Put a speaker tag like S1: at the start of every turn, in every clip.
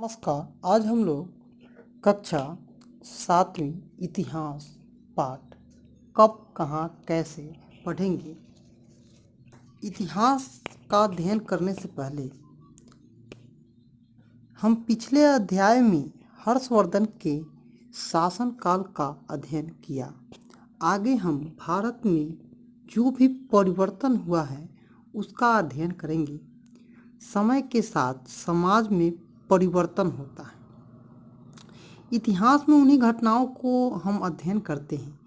S1: नमस्कार। आज हम लोग कक्षा 7वीं इतिहास पाठ कब कहाँ कैसे पढ़ेंगे। इतिहास का अध्ययन करने से पहले हम पिछले अध्याय में हर्षवर्धन के शासनकाल का अध्ययन किया। आगे हम भारत में जो भी परिवर्तन हुआ है उसका अध्ययन करेंगे। समय के साथ समाज में परिवर्तन होता है। इतिहास में उन्हीं घटनाओं को हम अध्ययन करते हैं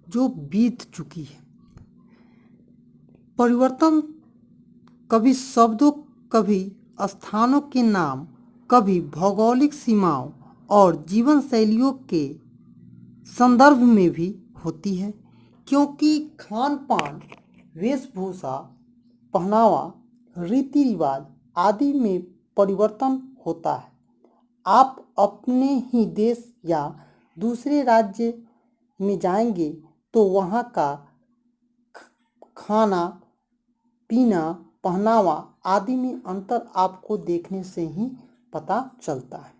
S1: जो बीत चुकी है। परिवर्तन कभी शब्दों, कभी स्थानों के नाम, कभी भौगोलिक सीमाओं और जीवन शैलियों के संदर्भ में भी होती है, क्योंकि खान पान, वेशभूषा, पहनावा, रीति रिवाज आदि में परिवर्तन होता है। आप अपने ही देश या दूसरे राज्य में जाएंगे तो वहाँ का खाना पीना, पहनावा आदि में अंतर आपको देखने से ही पता चलता है।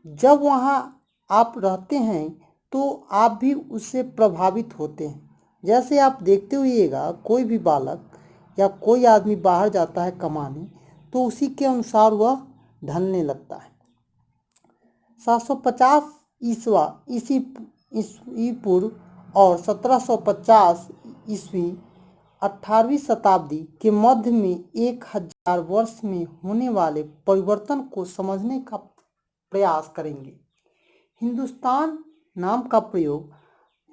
S1: जब वहाँ आप रहते हैं तो आप भी उससे प्रभावित होते हैं। जैसे आप देखते होइएगा, कोई भी बालक या कोई आदमी बाहर जाता है कमाने तो उसी के अनुसार वह ढलने लगता है। 750 ईस्वी पूर्व और 1750 ईस्वी 18वीं शताब्दी के मध्य में 1000 वर्ष में होने वाले परिवर्तन को समझने का प्रयास करेंगे। हिंदुस्तान नाम का प्रयोग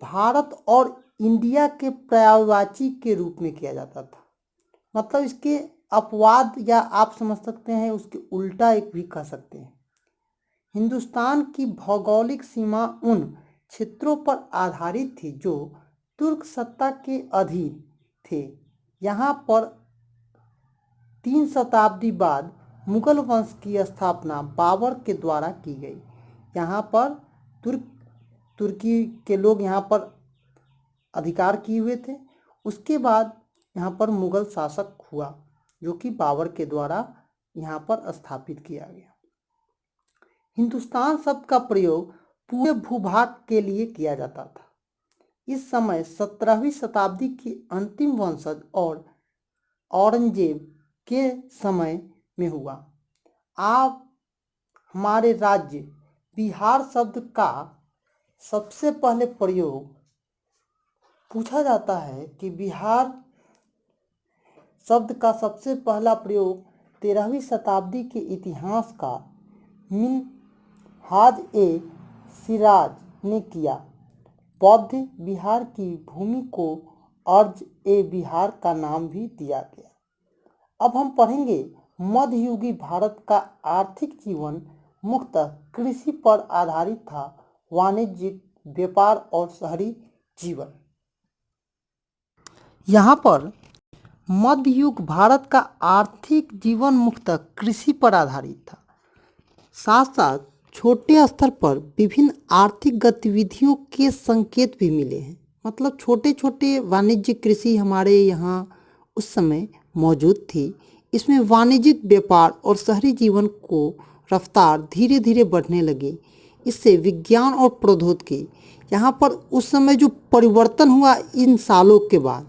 S1: भारत और इंडिया के पर्यायवाची के रूप में किया जाता था। मतलब इसके अपवाद या आप समझ सकते हैं उसके उल्टा एक भी कह सकते हैं। हिंदुस्तान की भौगोलिक सीमा उन क्षेत्रों पर आधारित थी जो तुर्क सत्ता के अधीन थे। यहाँ पर 3 शताब्दी बाद मुगल वंश की स्थापना बाबर के द्वारा की गई। यहाँ पर तुर्की के लोग यहाँ पर अधिकार किए हुए थे। उसके बाद यहाँ पर मुगल शासक हुआ जो कि बाबर के द्वारा यहाँ पर स्थापित किया गया। हिंदुस्तान शब्द का प्रयोग पूरे भूभाग के लिए किया जाता था। इस समय 17वीं शताब्दी के अंतिम वंशज और औरंगजेब के समय में हुआ। आप हमारे राज्य बिहार शब्द का सबसे पहले प्रयोग पूछा जाता है कि बिहार शब्द का सबसे पहला प्रयोग 13वीं शताब्दी के इतिहास का मिनहाज ए सिराज ने किया। बौद्ध बिहार की भूमि को अर्ज ए बिहार का नाम भी दिया गया। अब हम पढ़ेंगे मध्ययुगीय भारत का आर्थिक जीवन मुख्यतः कृषि पर आधारित था। वाणिज्य, व्यापार और शहरी जीवन। यहाँ पर मध्ययुग भारत का आर्थिक जीवन मुख्यतः कृषि पर आधारित था। साथ साथ छोटे स्तर पर विभिन्न आर्थिक गतिविधियों के संकेत भी मिले हैं। मतलब छोटे छोटे वाणिज्यिक कृषि हमारे यहाँ उस समय मौजूद थी। इसमें वाणिज्यिक व्यापार और शहरी जीवन को रफ्तार धीरे धीरे बढ़ने लगी। इससे विज्ञान और प्रौद्योगिकी यहाँ पर उस समय जो परिवर्तन हुआ इन सालों के बाद,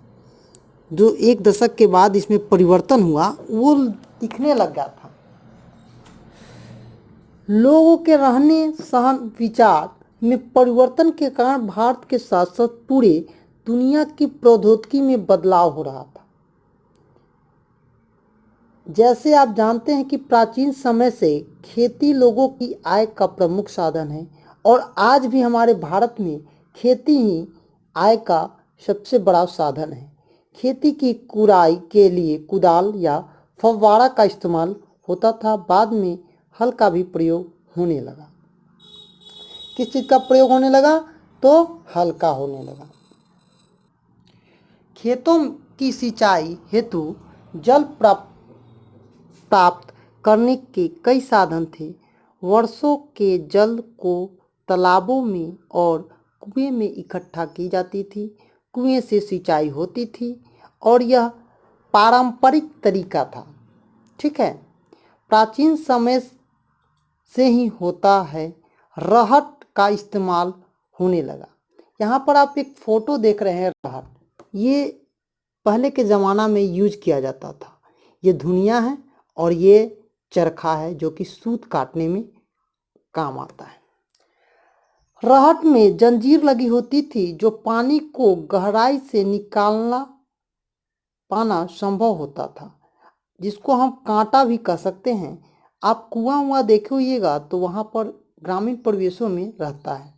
S1: जो एक दशक के बाद इसमें परिवर्तन हुआ वो दिखने लग गया था। लोगों के रहने सहन विचार में परिवर्तन के कारण भारत के साथ साथ पूरे दुनिया की प्रौद्योगिकी में बदलाव हो रहा था। जैसे आप जानते हैं कि प्राचीन समय से खेती लोगों की आय का प्रमुख साधन है और आज भी हमारे भारत में खेती ही आय का सबसे बड़ा साधन है। खेती की कुराई के लिए कुदाल या फव्वारा का इस्तेमाल होता था। बाद में हल का भी प्रयोग होने लगा। किस चीज़ का प्रयोग होने लगा? तो हल का होने लगा। खेतों की सिंचाई हेतु जल प्राप्त करने के कई साधन थे। वर्षों के जल को तालाबों में और कुएं में इकट्ठा की जाती थी। कुएं से सिंचाई होती थी और यह पारंपरिक तरीका था। ठीक है। प्राचीन समय से ही होता है रहट का इस्तेमाल होने लगा। यहाँ पर आप एक फ़ोटो देख रहे हैं रहट, ये पहले के ज़माना में यूज किया जाता था। ये धुनिया है और ये चरखा है जो कि सूत काटने में काम आता है। रहट में जंजीर लगी होती थी जो पानी को गहराई से निकालना पाना संभव होता था, जिसको हम कांटा भी कह सकते हैं। आप कुआं हुआ देखे होइएगा तो वहाँ पर ग्रामीण परिवेशों में रहता है।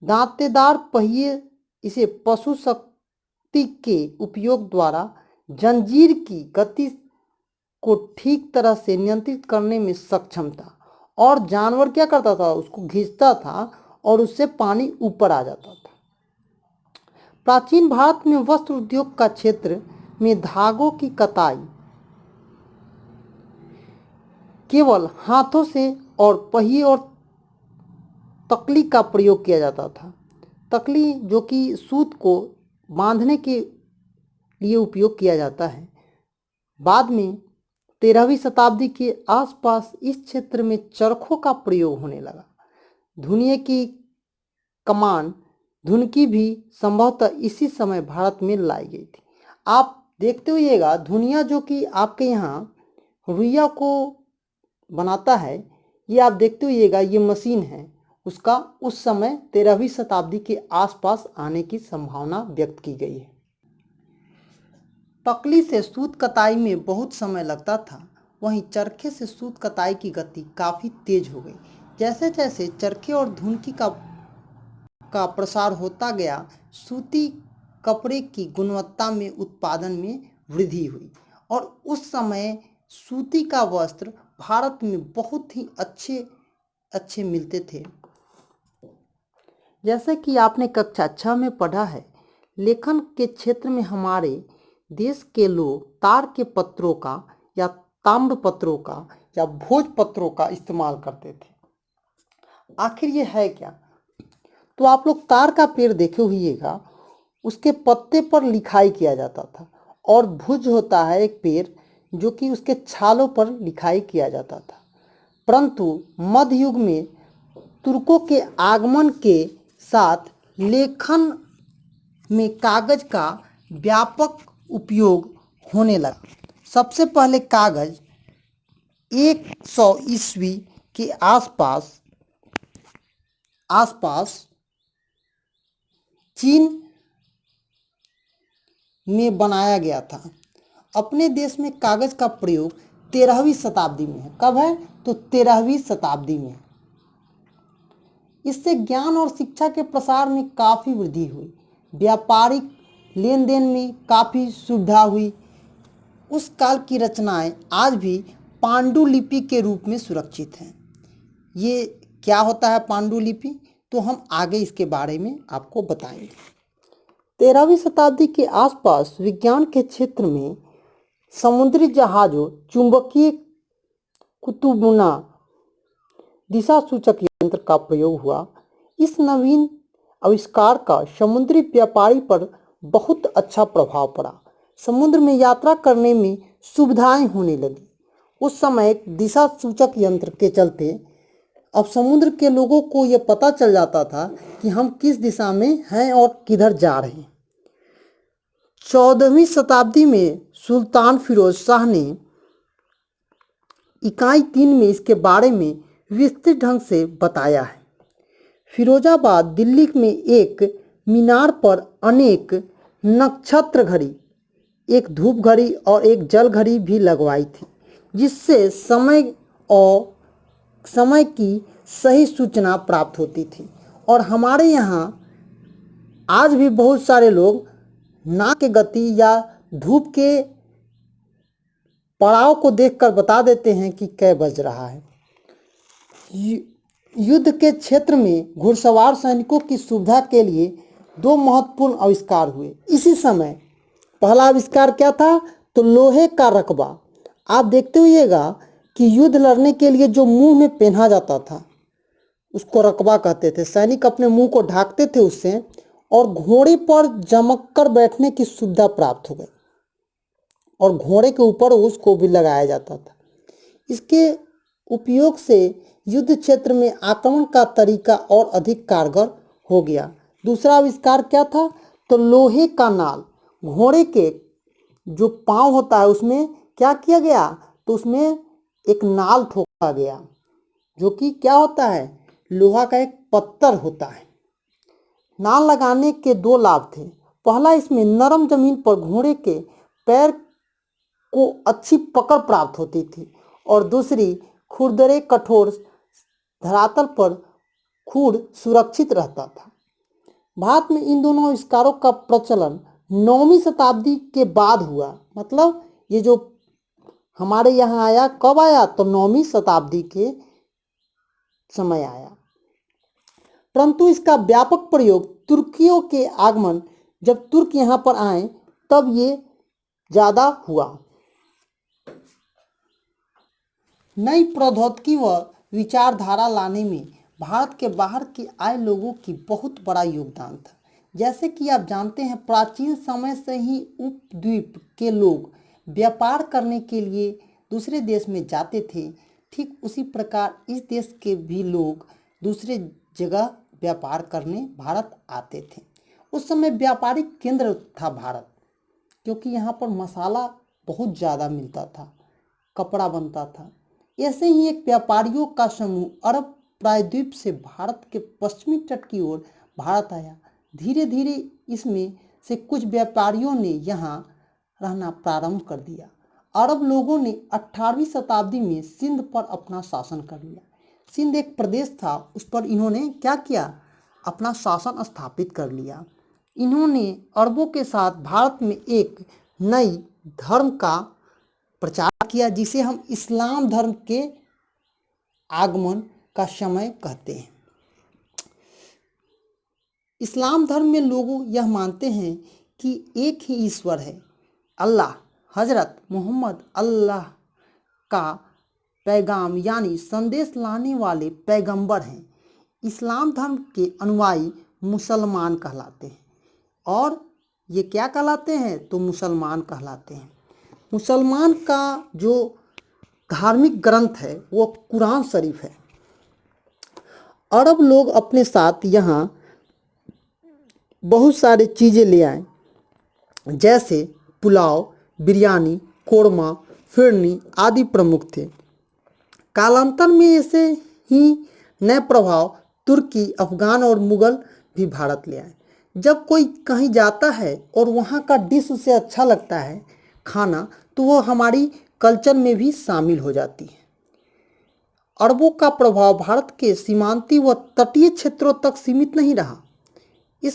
S1: दांतेदार पहिए इसे पशु शक्ति के उपयोग द्वारा जंजीर की गति को ठीक तरह से नियंत्रित करने में सक्षम था, और जानवर क्या करता था, उसको खींचता था और उससे पानी ऊपर आ जाता था। प्राचीन भारत में वस्त्र उद्योग का क्षेत्र में धागों की कताई केवल हाथों से और पहिए और तकली का प्रयोग किया जाता था। तकली जो कि सूत को बांधने के लिए उपयोग किया जाता है। बाद में 13वीं शताब्दी के आसपास इस क्षेत्र में चरखों का प्रयोग होने लगा। धुनिये की कमान धुनकी भी संभवतः इसी समय भारत में लाई गई थी। आप देखते होइएगा धुनिया जो कि आपके यहाँ रुइया को बनाता है, ये आप देखते होइएगा ये मशीन है उसका उस समय 13वीं शताब्दी के आसपास आने की संभावना व्यक्त की गई है। तकली से सूत कताई में बहुत समय लगता था, वहीं चरखे से सूत कताई की गति काफ़ी तेज हो गई। जैसे जैसे चरखे और धुनकी का प्रसार होता गया, सूती कपड़े की गुणवत्ता में उत्पादन में वृद्धि हुई और उस समय सूती का वस्त्र भारत में बहुत ही अच्छे मिलते थे। जैसे कि आपने कक्षा 6 में पढ़ा है, लेखन के क्षेत्र में हमारे देश के लोग तार के पत्रों का या ताम्र पत्रों का या भोजपत्रों का इस्तेमाल करते थे। आखिर ये है क्या? तो आप लोग तार का पेड़ देखे होइएगा, उसके पत्ते पर लिखाई किया जाता था, और भुज होता है एक पेड़ जो कि उसके छालों पर लिखाई किया जाता था। परंतु मध्य युग में तुर्कों के आगमन के साथ लेखन में कागज का व्यापक उपयोग होने लगा। सबसे पहले कागज 100 ईस्वी के आसपास चीन में बनाया गया था। अपने देश में कागज का प्रयोग 13वीं शताब्दी में है। कब है? तो 13वीं शताब्दी में। इससे ज्ञान और शिक्षा के प्रसार में काफ़ी वृद्धि हुई, व्यापारिक लेन देन में काफ़ी सुविधा हुई। उस काल की रचनाएं आज भी पांडुलिपि के रूप में सुरक्षित हैं। ये क्या होता है पांडुलिपि, तो हम आगे इसके बारे में आपको बताएंगे। 13वीं शताब्दी के आसपास विज्ञान के क्षेत्र में समुद्री जहाज़ों, चुंबकीय कुतुबुना, दिशा सूचक यंत्र का प्रयोग हुआ। इस नवीन आविष्कार का समुद्री व्यापारी पर बहुत अच्छा प्रभाव पड़ा। समुद्र में यात्रा करने में सुविधाएं होने लगी। उस समय दिशा सूचक यंत्र के चलते अब समुद्र के लोगों को यह पता चल जाता था कि हम किस दिशा में हैं और किधर जा रहे हैं। 14वीं शताब्दी में सुल्तान फिरोज शाह ने इकाई 3 में इसके बारे में विस्तृत ढंग से बताया है। फिरोजाबाद दिल्ली में एक मीनार पर अनेक नक्षत्र घड़ी, एक धूप घड़ी और एक जल घड़ी भी लगवाई थी, जिससे समय की सही सूचना प्राप्त होती थी। और हमारे यहाँ आज भी बहुत सारे लोग नाक के गति या धूप के पड़ाव को देखकर बता देते हैं कि कै बज रहा है। युद्ध के क्षेत्र में घुड़सवार सैनिकों की सुविधा के लिए 2 महत्वपूर्ण आविष्कार हुए इसी समय। पहला आविष्कार क्या था? तो लोहे का रकबा। आप देखते होइएगा कि युद्ध लड़ने के लिए जो मुंह में पहना जाता था उसको रकबा कहते थे। सैनिक अपने मुंह को ढाकते थे उससे, और घोड़े पर जमक कर बैठने की सुविधा प्राप्त हो गई, और घोड़े के ऊपर उसको भी लगाया जाता था। इसके उपयोग से युद्ध क्षेत्र में आक्रमण का तरीका और अधिक कारगर हो गया। दूसरा आविष्कार क्या था? तो लोहे का नाल। घोड़े के जो पाँव होता है उसमें क्या किया गया? तो उसमें एक नाल ठोका गया जो कि क्या होता है? लोहा का एक पत्थर होता है। नाल लगाने के दो लाभ थे। पहला, इसमें नरम जमीन पर घोड़े के पैर को अच्छी पकड़ प्राप्त होती थी और दूसरी, खुरदरे कठोर धरातल पर खुर सुरक्षित रहता था। भारत में इन दोनों आविष्कारों का प्रचलन 9वीं शताब्दी के बाद हुआ। मतलब ये जो हमारे यहाँ आया, कब आया? तो 9वीं शताब्दी के समय आया। परंतु इसका व्यापक प्रयोग तुर्कियों के आगमन, जब तुर्क यहाँ पर आए तब ये ज़्यादा हुआ। नई प्रौद्योगिकी व विचारधारा लाने में भारत के बाहर के आए लोगों की बहुत बड़ा योगदान था। जैसे कि आप जानते हैं, प्राचीन समय से ही उपद्वीप के लोग व्यापार करने के लिए दूसरे देश में जाते थे। ठीक उसी प्रकार इस देश के भी लोग दूसरे जगह व्यापार करने भारत आते थे। उस समय व्यापारिक केंद्र था भारत, क्योंकि यहाँ पर मसाला बहुत ज़्यादा मिलता था, कपड़ा बनता था। ऐसे ही एक व्यापारियों का समूह अरब प्रायद्वीप से भारत के पश्चिमी तट की ओर भारत आया। धीरे धीरे इसमें से कुछ व्यापारियों ने यहाँ रहना प्रारंभ कर दिया। अरब लोगों ने 18वीं शताब्दी में सिंध पर अपना शासन कर लिया। सिंध एक प्रदेश था, उस पर इन्होंने क्या किया? अपना शासन स्थापित कर लिया। इन्होंने अरबों के साथ भारत में एक नई धर्म का प्रचार किया, जिसे हम इस्लाम धर्म के आगमन का समय कहते हैं। इस्लाम धर्म में लोग यह मानते हैं कि एक ही ईश्वर है, अल्लाह। हजरत मोहम्मद अल्लाह का पैगाम यानी संदेश लाने वाले पैगंबर हैं। इस्लाम धर्म के अनुयायी मुसलमान कहलाते हैं। और ये क्या कहलाते हैं? तो मुसलमान कहलाते हैं। मुसलमान का जो धार्मिक ग्रंथ है वो कुरान शरीफ है। अरब लोग अपने साथ यहाँ बहुत सारी चीज़ें ले आए, जैसे पुलाव, बिरयानी, कोरमा, फिरनी आदि प्रमुख थे। कालांतर में ऐसे ही नए प्रभाव तुर्की, अफगान और मुगल भी भारत ले आए। जब कोई कहीं जाता है और वहाँ का डिश उसे अच्छा लगता है खाना, तो वो हमारी कल्चर में भी शामिल हो जाती है। अरबों का प्रभाव भारत के सीमांती व तटीय क्षेत्रों तक सीमित नहीं रहा। इस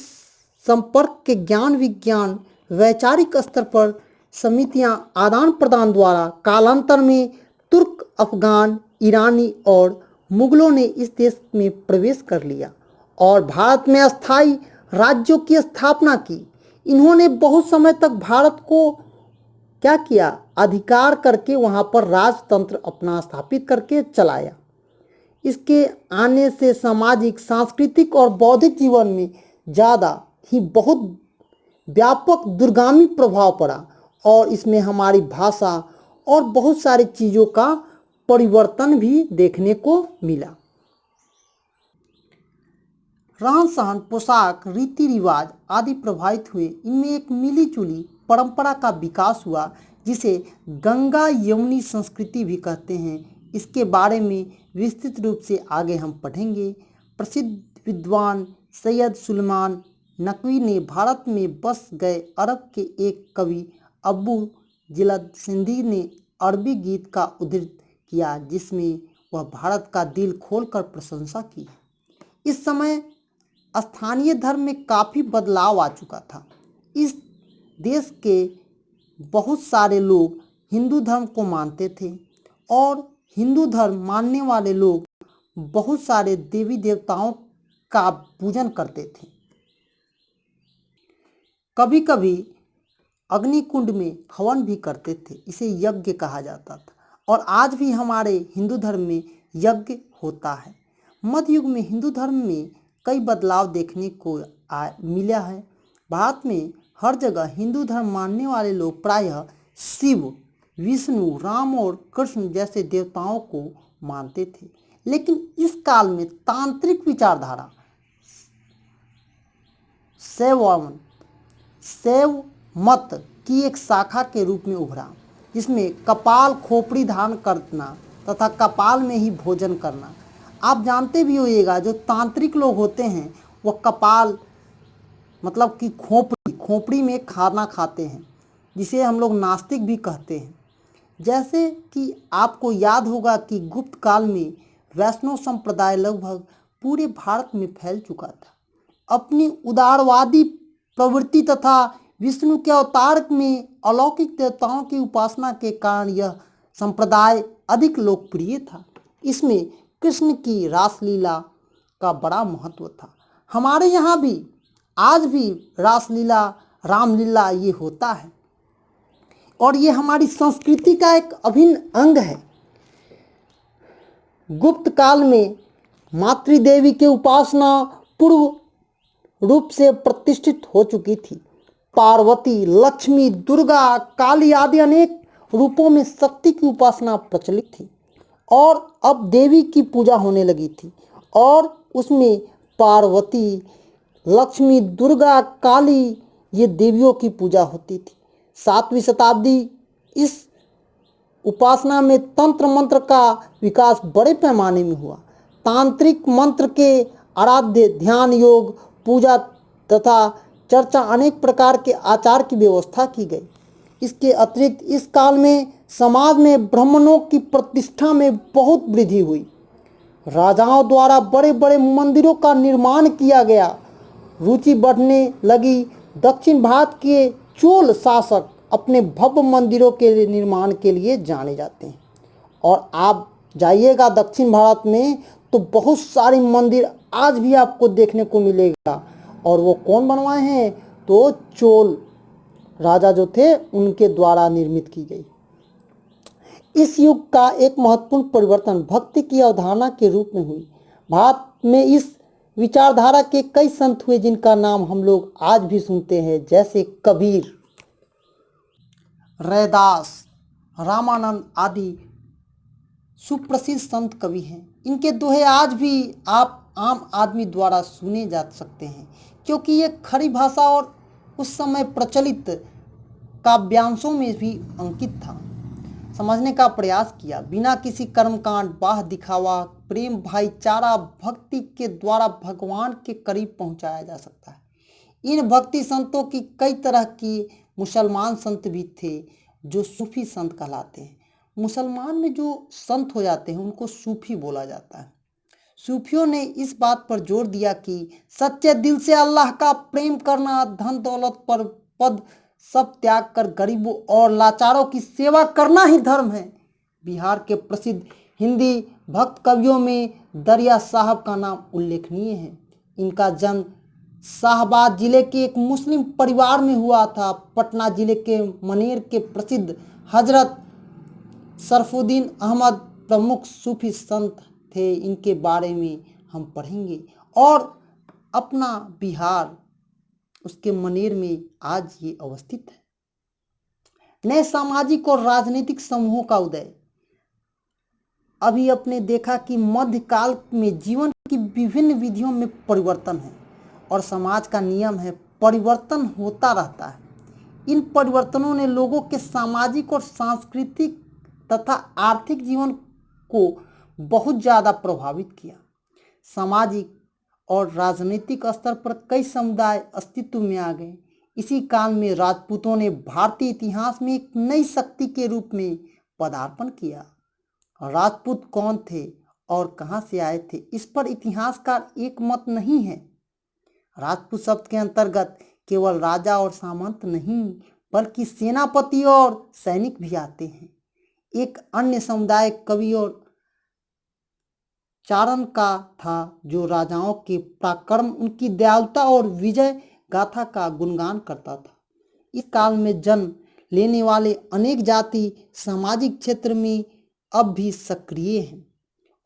S1: संपर्क के ज्ञान विज्ञान वैचारिक स्तर पर समितियां आदान प्रदान द्वारा कालांतर में तुर्क, अफगान, ईरानी और मुगलों ने इस देश में प्रवेश कर लिया और भारत में अस्थायी राज्यों की स्थापना की। इन्होंने बहुत समय तक भारत को क्या किया? अधिकार करके वहाँ पर राजतंत्र अपना स्थापित करके चलाया। इसके आने से सामाजिक, सांस्कृतिक और बौद्धिक जीवन में ज़्यादा ही बहुत व्यापक दूरगामी प्रभाव पड़ा और इसमें हमारी भाषा और बहुत सारी चीज़ों का परिवर्तन भी देखने को मिला। रहन सहन, पोशाक, रीति रिवाज आदि प्रभावित हुए। इनमें एक मिली जुली परंपरा का विकास हुआ, जिसे गंगा यमुनी संस्कृति भी कहते हैं। इसके बारे में विस्तृत रूप से आगे हम पढ़ेंगे। प्रसिद्ध विद्वान सैयद सुलेमान नकवी ने भारत में बस गए अरब के एक कवि अबू जिलद सिंधी ने अरबी गीत का उद्धृत किया, जिसमें वह भारत का दिल खोलकर प्रशंसा की। इस समय स्थानीय धर्म में काफ़ी बदलाव आ चुका था। इस देश के बहुत सारे लोग हिंदू धर्म को मानते थे और हिंदू धर्म मानने वाले लोग बहुत सारे देवी देवताओं का पूजन करते थे। कभी कभी अग्निकुंड में हवन भी करते थे, इसे यज्ञ कहा जाता था। और आज भी हमारे हिंदू धर्म में यज्ञ होता है। मध्य युग में हिंदू धर्म में कई बदलाव देखने को मिला है। भारत में हर जगह हिंदू धर्म मानने वाले लोग प्रायः शिव, विष्णु, राम और कृष्ण जैसे देवताओं को मानते थे। लेकिन इस काल में तांत्रिक विचारधारा शैव मत की एक शाखा के रूप में उभरा, जिसमें कपाल खोपड़ी धारण करना तथा कपाल में ही भोजन करना। आप जानते भी होइएगा, जो तांत्रिक लोग होते हैं वह कपाल मतलब कि खोपड़ी में खाना खाते हैं, जिसे हम लोग नास्तिक भी कहते हैं। जैसे कि आपको याद होगा कि गुप्त काल में वैष्णव संप्रदाय लगभग पूरे भारत में फैल चुका था। अपनी उदारवादी प्रवृत्ति तथा विष्णु के अवतार में अलौकिक देवताओं की उपासना के कारण यह संप्रदाय अधिक लोकप्रिय था। इसमें कृष्ण की रासलीला का बड़ा महत्व था। हमारे यहाँ भी आज भी रासलीला, रामलीला ये होता है और ये हमारी संस्कृति का एक अभिन्न अंग है। गुप्त काल में मातृदेवी की उपासना पूर्व रूप से प्रतिष्ठित हो चुकी थी। पार्वती, लक्ष्मी, दुर्गा, काली आदि अनेक रूपों में शक्ति की उपासना प्रचलित थी और अब देवी की पूजा होने लगी थी और उसमें पार्वती, लक्ष्मी, दुर्गा, काली ये देवियों की पूजा होती थी। 7वीं शताब्दी इस उपासना में तंत्र मंत्र का विकास बड़े पैमाने में हुआ। तांत्रिक मंत्र के आराध्य, ध्यान, योग, पूजा तथा चर्चा, अनेक प्रकार के आचार की व्यवस्था की गई। इसके अतिरिक्त इस काल में समाज में ब्राह्मणों की प्रतिष्ठा में बहुत वृद्धि हुई। राजाओं द्वारा बड़े बड़े मंदिरों का निर्माण किया गया। रुचि बढ़ने लगी। दक्षिण भारत के चोल शासक अपने भव्य मंदिरों के निर्माण के लिए जाने जाते हैं और आप जाइएगा दक्षिण भारत में तो बहुत सारे मंदिर आज भी आपको देखने को मिलेगा। और वो कौन बनवाए हैं? तो चोल राजा जो थे उनके द्वारा निर्मित की गई। इस युग का एक महत्वपूर्ण परिवर्तन भक्ति की अवधारणा के रूप में हुई। भारत में इस विचारधारा के कई संत हुए जिनका नाम हम लोग आज भी सुनते हैं, जैसे कबीर, रैदास, रामानंद आदि सुप्रसिद्ध संत कवि हैं। इनके दोहे आज भी आप आम आदमी द्वारा सुने जा सकते हैं, क्योंकि ये खड़ी भाषा और उस समय प्रचलित काव्यांशों में भी अंकित था। समझने का प्रयास किया। बिना किसी कर्मकांड, बाह दिखावा, प्रेम, भाईचारा, भक्ति के द्वारा भगवान के करीब पहुंचाया जा सकता है। इन भक्ति संतों की कई तरह की मुसलमान संत भी थे जो सूफी संत कहलाते हैं। मुसलमान में जो संत हो जाते हैं उनको सूफी बोला जाता है। सूफियों ने इस बात पर जोर दिया कि सच्चे दिल से अल्लाह का प्रेम करना, धन दौलत पर पद सब त्याग कर गरीबों और लाचारों की सेवा करना ही धर्म है। बिहार के प्रसिद्ध हिंदी भक्त कवियों में दरिया साहब का नाम उल्लेखनीय है। इनका जन्म शाहबाद जिले के एक मुस्लिम परिवार में हुआ था। पटना जिले के मनेर के प्रसिद्ध हजरत शरफुद्दीन अहमद प्रमुख सूफी संत थे। इनके बारे में हम पढ़ेंगे। और अपना बिहार, उसके मनेर में आज ये अवस्थित है। नए सामाजिक और राजनीतिक समूहों का उदय। अभी आपने देखा कि मध्यकाल में जीवन की विभिन्न विधियों में परिवर्तन है और समाज का नियम है परिवर्तन होता रहता है। इन परिवर्तनों ने लोगों के सामाजिक और सांस्कृतिक तथा आर्थिक जीवन को बहुत ज़्यादा प्रभावित किया। सामाजिक और राजनीतिक स्तर पर कई समुदाय अस्तित्व में आ गए। इसी काल में राजपूतों ने भारतीय इतिहास में एक नई शक्ति के रूप में पदार्पण किया। राजपूत कौन थे और कहां से आए थे, इस पर इतिहासकार एक मत नहीं है। राजपूत शब्द के अंतर्गत केवल राजा और सामंत नहीं, बल्कि सेनापति और सैनिक भी आते हैं। एक अन्य समुदाय कवि और चारण का था जो राजाओं के पराक्रम, उनकी दयालुता और विजय गाथा का गुणगान करता था। इस काल में जन्म लेने वाले अनेक जाति सामाजिक क्षेत्र में अब भी सक्रिय हैं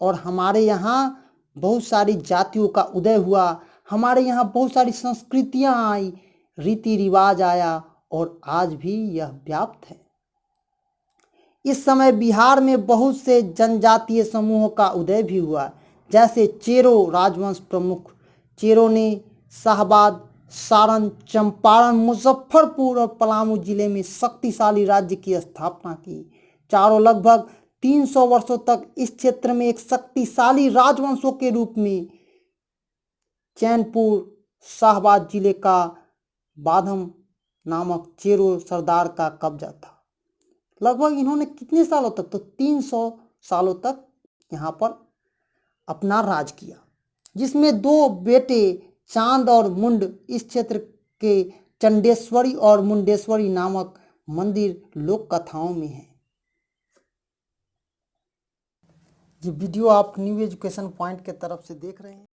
S1: और हमारे यहाँ बहुत सारी जातियों का उदय हुआ। हमारे यहाँ बहुत सारी संस्कृतियाँ आई, रीति रिवाज आया और आज भी यह व्याप्त है। इस समय बिहार में बहुत से जनजातीय समूहों का उदय भी हुआ, जैसे चेरो राजवंश प्रमुख चेरो ने शाहाबाद, सारण, चंपारण, मुजफ्फरपुर और पलामू जिले में शक्तिशाली राज्य की स्थापना की। चारों लगभग 300 वर्षों तक इस क्षेत्र में एक शक्तिशाली राजवंशों के रूप में चैनपुर शाहाबाद जिले का बाधम नामक चेरो सरदार का कब्जा था। लगभग इन्होंने कितने सालों तक, तो 300 सालों तक यहाँ पर अपना राज किया, जिसमें 2 बेटे चांद और मुंड इस क्षेत्र के चंडेश्वरी और मुंडेश्वरी नामक मंदिर लोक कथाओं में है। ये वीडियो आप न्यू एजुकेशन पॉइंट के तरफ से देख रहे हैं।